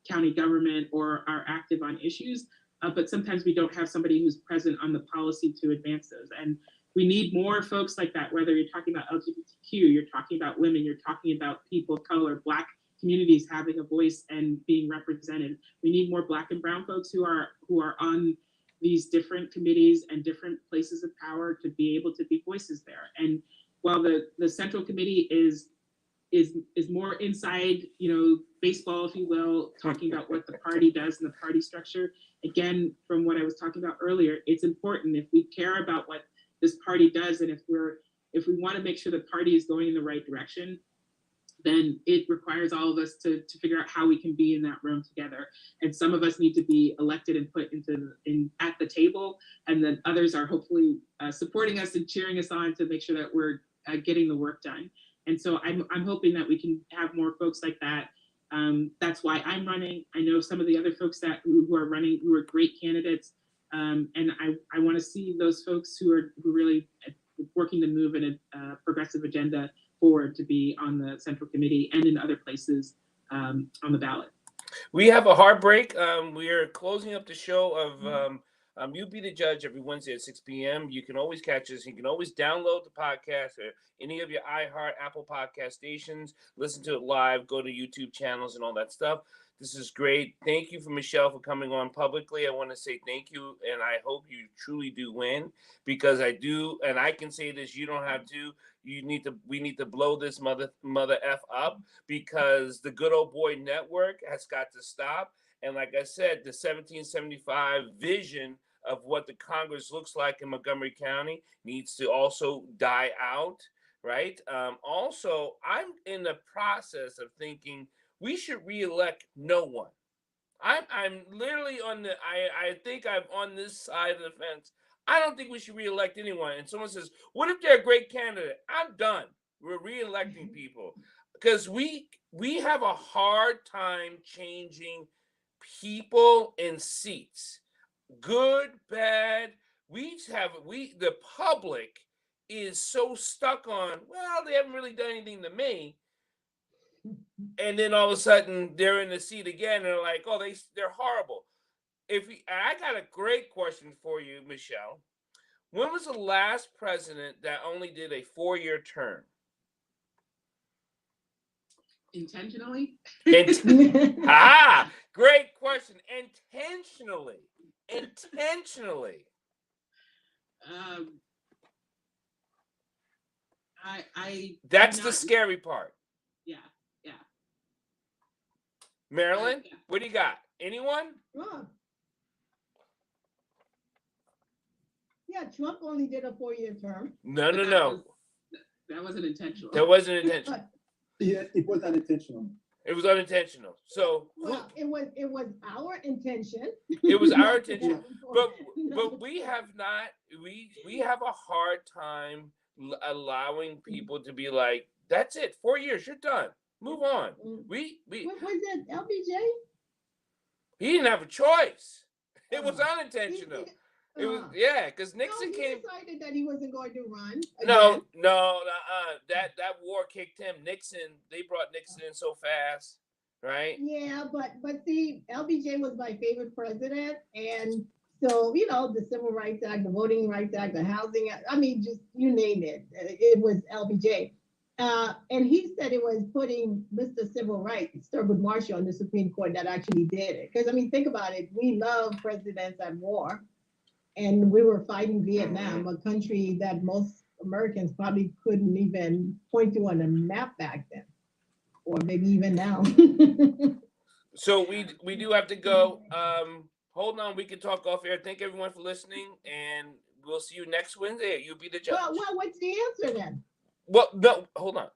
county government or are active on issues, but sometimes we don't have somebody who's present on the policy to advance those. And we need more folks like that, whether you're talking about LGBTQ, you're talking about women, you're talking about people of color, Black communities having a voice and being represented. We need more Black and brown folks who are on these different committees and different places of power to be able to be voices there. And while the central committee is more inside, baseball, if you will, talking about what the party does and the party structure, again, from what I was talking about earlier, it's important if we care about what this party does, and if we want to make sure the party is going in the right direction, then it requires all of us to figure out how we can be in that room together. And some of us need to be elected and put at the table, and then others are hopefully supporting us and cheering us on to make sure that we're getting the work done. And so I'm hoping that we can have more folks like that. That's why I'm running. I know some of the other folks who are running, who are great candidates. And I want to see those folks who really working to move in a progressive agenda forward to be on the central committee and in other places on the ballot. We have a heartbreak. We are closing up the show of You Be the Judge every Wednesday at 6 p.m. You can always catch us. You can always download the podcast or any of your iHeart, Apple podcast stations. Listen to it live. Go to YouTube channels and all that stuff. This is great. Thank you for Michelle for coming on publicly. I want to say thank you, and I hope you truly do win, because I do, and I can say this. You don't have to. We need to blow this mother F up, because the Good Old Boy Network has got to stop. And like I said, the 1775 vision of what the Congress looks like in Montgomery County needs to also die out, right? Also, I'm in the process of thinking we should reelect no one. I'm literally I think I'm on this side of the fence. I don't think we should reelect anyone. And someone says, what if they're a great candidate? I'm done. We're reelecting people, because we have a hard time changing people in seats. Good, bad. The public is so stuck on, well, they haven't really done anything to me. And then all of a sudden they're in the seat again and they're like, oh, they're horrible. I got a great question for you, Michelle. When was the last president that only did a 4-year term? Intentionally? Great question. Intentionally. That's the scary part. Yeah. Marylin, what do you got? Anyone? Yeah, Trump only did a 4-year term. No. That wasn't intentional. That wasn't intentional. Yeah, it was unintentional. It was unintentional. So it was our intention. It was our intention. But we have not. We have a hard time allowing people to be like, that's it. 4 years, you're done. Move on. What was it, LBJ? He didn't have a choice. It was unintentional. It was, because Nixon he decided that he wasn't going to run. No. That war kicked him. They brought Nixon in so fast, right? Yeah, but see, LBJ was my favorite president, and so the Civil Rights Act, the Voting Rights Act, the Housing Act. I mean, just you name it. It was LBJ. And he said it was putting Mr. Civil Rights, Thurgood Marshall, on the Supreme Court that actually did it. Because, I mean, think about it. We love presidents at war. And we were fighting Vietnam, a country that most Americans probably couldn't even point to on a map back then. Or maybe even now. So we do have to go. Hold on. We can talk off air. Thank everyone for listening. And we'll see you next Wednesday. You Be the Judge. Well, what's the answer then? Well, no, hold on.